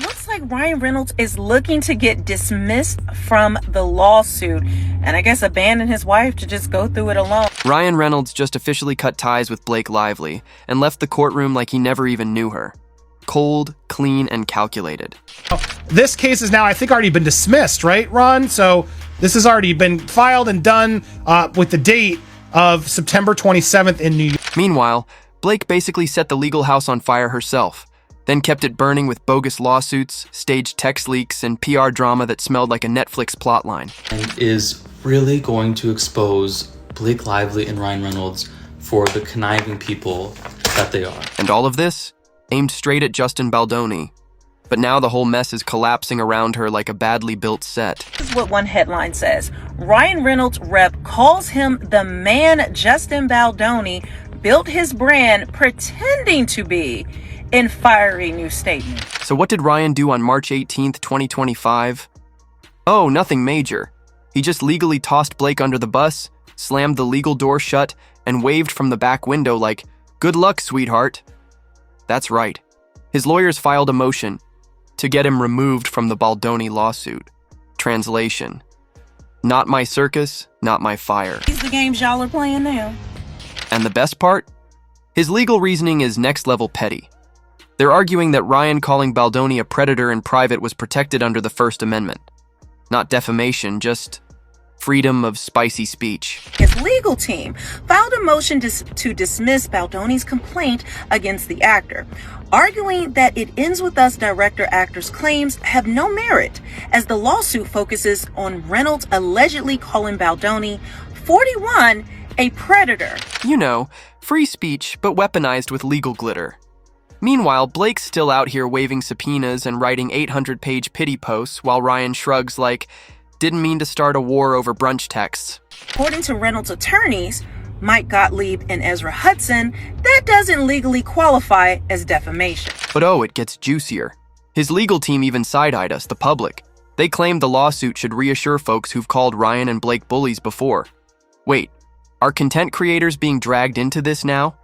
Looks like Ryan Reynolds is looking to get dismissed from the lawsuit and I guess abandon his wife to just go through it alone. Ryan Reynolds just officially cut ties with Blake Lively and left the courtroom like he never even knew her. Cold, clean, and calculated. This case is now, I think, already been dismissed, right, Ron? So this has already been filed and done with the date of September 27th in New York. Meanwhile, Blake basically set the legal house on fire herself, then kept it burning with bogus lawsuits, staged text leaks, and PR drama that smelled like a Netflix plotline. And is really going to expose Blake Lively and Ryan Reynolds for the conniving people that they are. And all of this aimed straight at Justin Baldoni. But now the whole mess is collapsing around her like a badly built set. This is what one headline says. Ryan Reynolds' rep calls him the man Justin Baldoni built his brand pretending to be in fiery new statement. So what did Ryan do on March 18th, 2025? Oh, nothing major. He just legally tossed Blake under the bus, slammed the legal door shut, and waved from the back window like, "Good luck, sweetheart." That's right. His lawyers filed a motion to get him removed from the Baldoni lawsuit. Translation: not my circus, not my fire. These the games y'all are playing now. And the best part? His legal reasoning is next level petty. They're arguing that Ryan calling Baldoni a predator in private was protected under the First Amendment. Not defamation, just freedom of spicy speech. His legal team filed a motion to dismiss Baldoni's complaint against the actor, arguing that It Ends With Us director-actor's claims have no merit, as the lawsuit focuses on Reynolds allegedly calling Baldoni, 41, a predator. You know, free speech, but weaponized with legal glitter. Meanwhile, Blake's still out here waving subpoenas and writing 800-page pity posts while Ryan shrugs like, didn't mean to start a war over brunch texts. According to Reynolds' attorneys, Mike Gottlieb and Ezra Hudson, that doesn't legally qualify as defamation. But oh, it gets juicier. His legal team even side-eyed us, the public. They claimed the lawsuit should reassure folks who've called Ryan and Blake bullies before. Wait, are content creators being dragged into this now?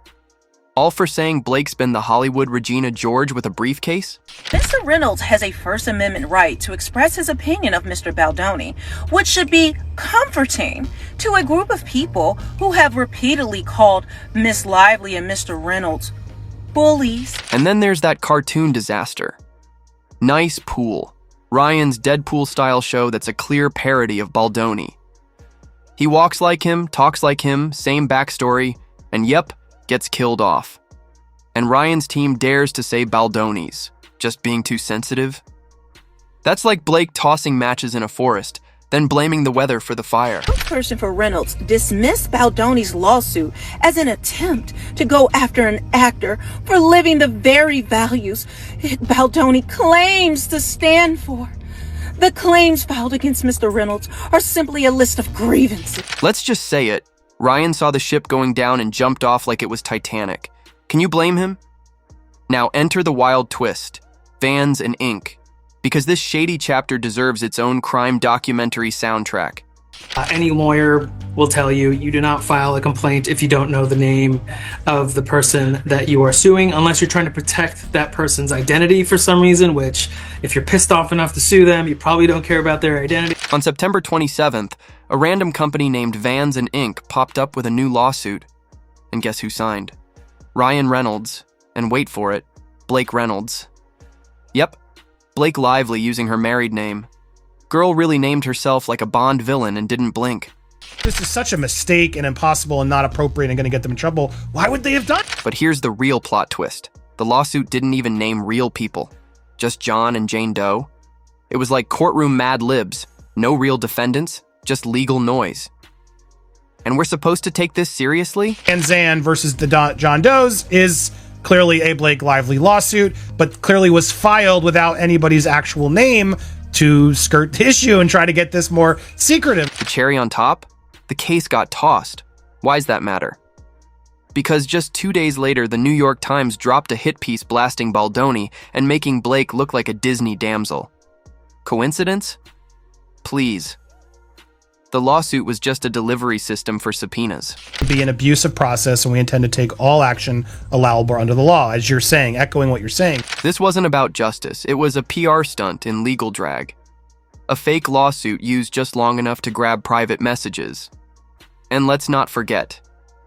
All for saying Blake's been the Hollywood Regina George with a briefcase? Mr. Reynolds has a First Amendment right to express his opinion of Mr. Baldoni, which should be comforting to a group of people who have repeatedly called Miss Lively and Mr. Reynolds bullies. And then there's that cartoon disaster. Nice Pool, Ryan's Deadpool-style show that's a clear parody of Baldoni. He walks like him, talks like him, same backstory, and yep, gets killed off. And Ryan's team dares to say Baldoni's, just being too sensitive. That's like Blake tossing matches in a forest, then blaming the weather for the fire. Spokesperson for Reynolds dismissed Baldoni's lawsuit as an attempt to go after an actor for living the very values Baldoni claims to stand for. The claims filed against Mr. Reynolds are simply a list of grievances. Let's just say it. Ryan saw the ship going down and jumped off like it was Titanic. Can you blame him? Now enter the wild twist. Vans and ink. Because this shady chapter deserves its own crime documentary soundtrack. Any lawyer will tell you, you do not file a complaint if you don't know the name of the person that you are suing, unless you're trying to protect that person's identity for some reason, which, if you're pissed off enough to sue them, you probably don't care about their identity. On September 27th, a random company named Vans and Ink popped up with a new lawsuit. And guess who signed? Ryan Reynolds. And wait for it, Blake Reynolds. Yep, Blake Lively using her married name. Girl really named herself like a Bond villain and didn't blink. This is such a mistake and impossible and not appropriate and going to get them in trouble. Why would they have done it? But here's the real plot twist. The lawsuit didn't even name real people. Just John and Jane Doe. It was like courtroom Mad Libs. No real defendants, just legal noise. And we're supposed to take this seriously? And Zan versus the John Does is clearly a Blake Lively lawsuit, but clearly was filed without anybody's actual name to skirt the issue and try to get this more secretive. The cherry on top? The case got tossed. Why's that matter? Because just 2 days later, the New York Times dropped a hit piece blasting Baldoni and making Blake look like a Disney damsel. Coincidence? Please. The lawsuit was just a delivery system for subpoenas. Be an abusive process, and we intend to take all action allowable under the law, as you're saying, echoing what you're saying. This wasn't about justice. It was a PR stunt in legal drag. A fake lawsuit used just long enough to grab private messages. And let's not forget,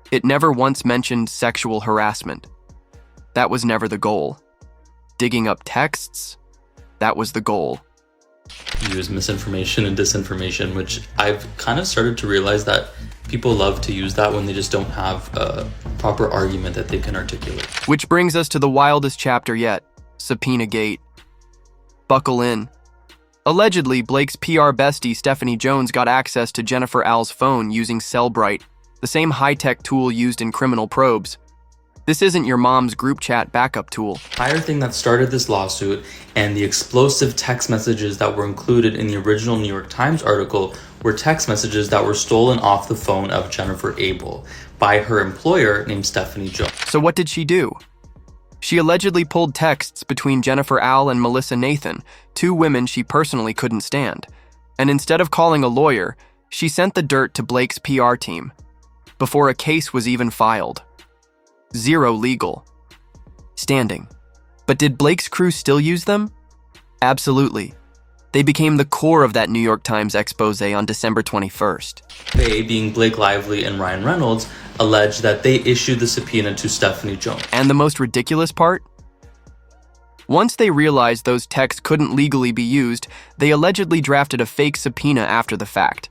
it never once mentioned sexual harassment. That was never the goal. Digging up texts, that was the goal. Use misinformation and disinformation, which I've kind of started to realize that people love to use that when they just don't have a proper argument that they can articulate. Which brings us to the wildest chapter yet, Subpoena Gate. Buckle in. Allegedly, Blake's PR bestie Stephanie Jones got access to Jennifer Al's phone using Cellbrite, the same high-tech tool used in criminal probes. This isn't your mom's group chat backup tool. Entire thing that started this lawsuit and the explosive text messages that were included in the original New York Times article were text messages that were stolen off the phone of Jennifer Abel by her employer named Stephanie Jones. So what did she do? She allegedly pulled texts between Jennifer Al and Melissa Nathan, two women she personally couldn't stand. And instead of calling a lawyer, she sent the dirt to Blake's PR team, before a case was even filed. Zero legal standing. But did Blake's crew still use them? Absolutely. They became the core of that New York Times expose on December 21st. They, being Blake Lively and Ryan Reynolds, alleged that they issued the subpoena to Stephanie Jones. And the most ridiculous part? Once they realized those texts couldn't legally be used, they allegedly drafted a fake subpoena after the fact.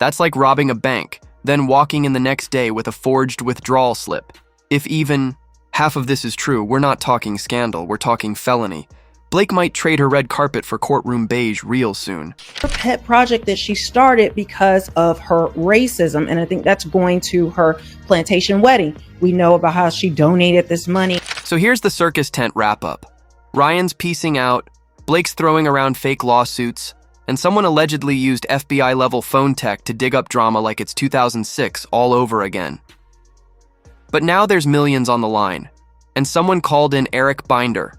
That's like robbing a bank, then walking in the next day with a forged withdrawal slip. If even half of this is true, we're not talking scandal, we're talking felony. Blake might trade her red carpet for courtroom beige real soon. Her pet project that she started because of her racism, and I think that's going to her plantation wedding. We know about how she donated this money. So here's the circus tent wrap-up. Ryan's piecing out, Blake's throwing around fake lawsuits, and someone allegedly used FBI-level phone tech to dig up drama like it's 2006 all over again. But now there's millions on the line, and someone called in Eric Binder.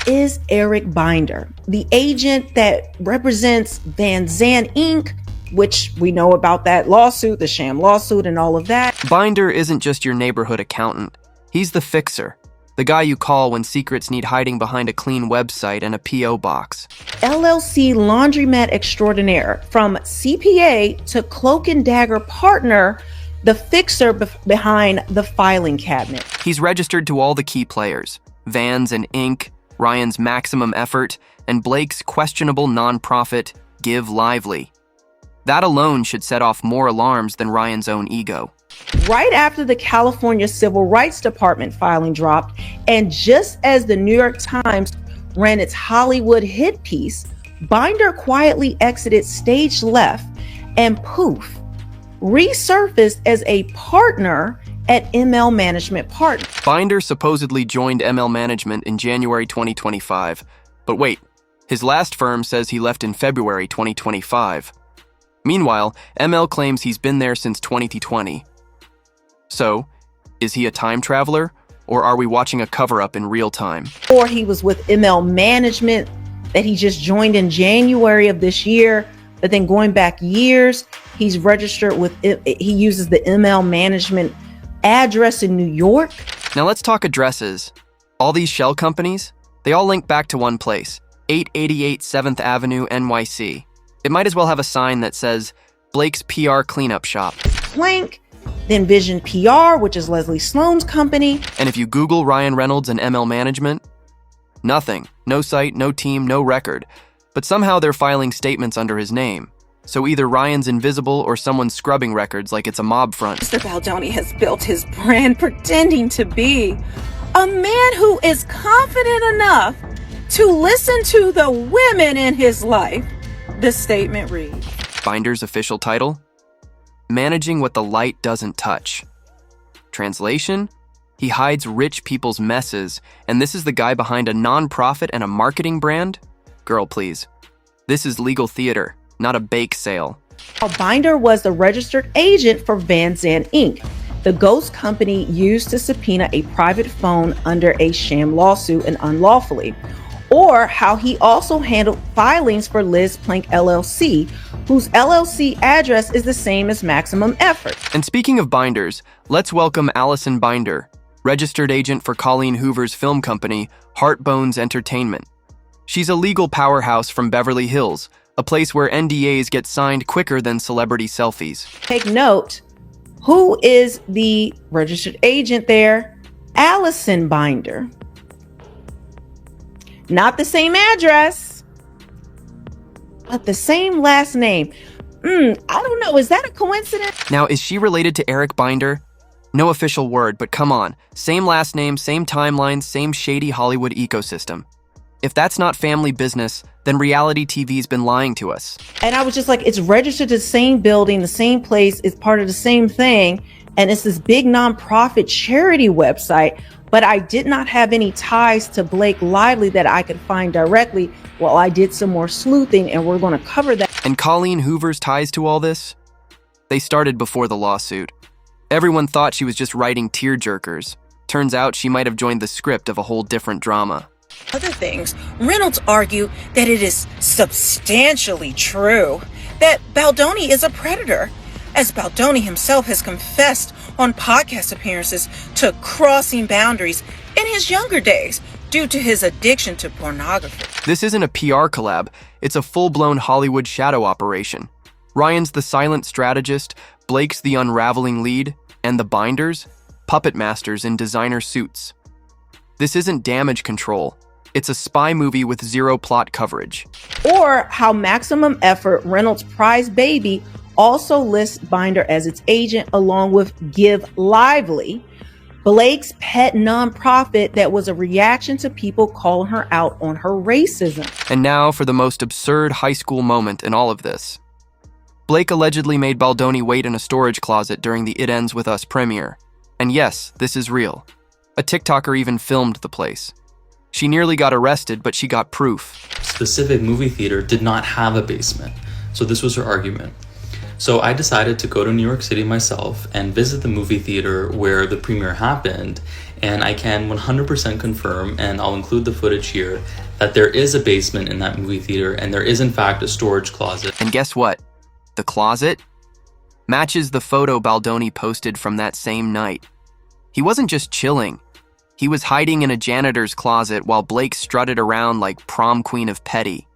Is Eric Binder the agent that represents Van Zandt Inc., which we know about that lawsuit, the sham lawsuit and all of that? Binder isn't just your neighborhood accountant. He's the fixer, the guy you call when secrets need hiding behind a clean website and a P.O. box. LLC laundromat extraordinaire, from CPA to cloak and dagger partner, the fixer behind the filing cabinet. He's registered to all the key players, Vans and Inc., Ryan's Maximum Effort, and Blake's questionable nonprofit, Give Lively. That alone should set off more alarms than Ryan's own ego. Right after the California Civil Rights Department filing dropped, and just as the New York Times ran its Hollywood hit piece, Binder quietly exited stage left and poof, resurfaced as a partner at ML Management Partners. Binder supposedly joined ML Management in January 2025. But wait, his last firm says he left in February 2025. Meanwhile, ML claims he's been there since 2020. So, is he a time traveler, or are we watching a cover-up in real time? Or he was with ML Management that he just joined in January of this year, but then going back years, he's registered with, he uses the ML Management address in New York. Now let's talk addresses. All these shell companies, they all link back to one place, 888 7th Avenue, NYC. It might as well have a sign that says, Blake's PR Cleanup Shop. Plank, then Vision PR, which is Leslie Sloan's company. And if you Google Ryan Reynolds and ML Management, nothing. No site, no team, no record. But somehow they're filing statements under his name. So either Ryan's invisible or someone's scrubbing records like it's a mob front. Mr. Baldoni has built his brand pretending to be a man who is confident enough to listen to the women in his life. The statement reads. Binder's official title? Managing what the light doesn't touch. Translation? He hides rich people's messes, and this is the guy behind a non-profit and a marketing brand? Girl, please. This is legal theater, not a bake sale. Binder was the registered agent for Van Zandt Inc., the ghost company used to subpoena a private phone under a sham lawsuit and unlawfully. or how he also handled filings for Liz Plank LLC, whose LLC address is the same as Maximum Effort. And speaking of binders, let's welcome Allison Binder, registered agent for Colleen Hoover's film company, Heartbones Entertainment. She's a legal powerhouse from Beverly Hills, a place where NDAs get signed quicker than celebrity selfies. Take note, who is the registered agent there? Allison Binder. Not the same address, but the same last name. I don't know. Is that a coincidence? Now, is she related to Eric Binder? No official word, but come on. Same last name, same timeline, same shady Hollywood ecosystem. If that's not family business, then reality TV's been lying to us. And I was just like, it's registered to the same building, the same place, it's part of the same thing. And it's this big nonprofit charity website, but I did not have any ties to Blake Lively that I could find directly. Well, I did some more sleuthing, and we're going to cover that. And Colleen Hoover's ties to all this? They started before the lawsuit. Everyone thought she was just writing tearjerkers. Turns out she might have joined the script of a whole different drama. Other things, Reynolds argued that it is substantially true that Baldoni is a predator, as Baldoni himself has confessed on podcast appearances to crossing boundaries in his younger days due to his addiction to pornography. This isn't a PR collab, it's a full-blown Hollywood shadow operation. Ryan's the silent strategist, Blake's the unraveling lead, and the Binders, puppet masters in designer suits. This isn't damage control. It's a spy movie with zero plot coverage. Or how Maximum Effort, Reynolds' prize baby, also lists Binder as its agent along with Give Lively, Blake's pet nonprofit that was a reaction to people calling her out on her racism. And now for the most absurd high school moment in all of this. Blake allegedly made Baldoni wait in a storage closet during the It Ends With Us premiere. And yes, this is real. A TikToker even filmed the place. She nearly got arrested, but she got proof. Specific movie theater did not have a basement, so this was her argument. So I decided to go to New York City myself and visit the movie theater where the premiere happened, and I can 100% confirm, and I'll include the footage here, that there is a basement in that movie theater, and there is in fact a storage closet. And guess what? The closet matches the photo Baldoni posted from that same night. He wasn't just chilling. He was hiding in a janitor's closet while Blake strutted around like prom queen of petty.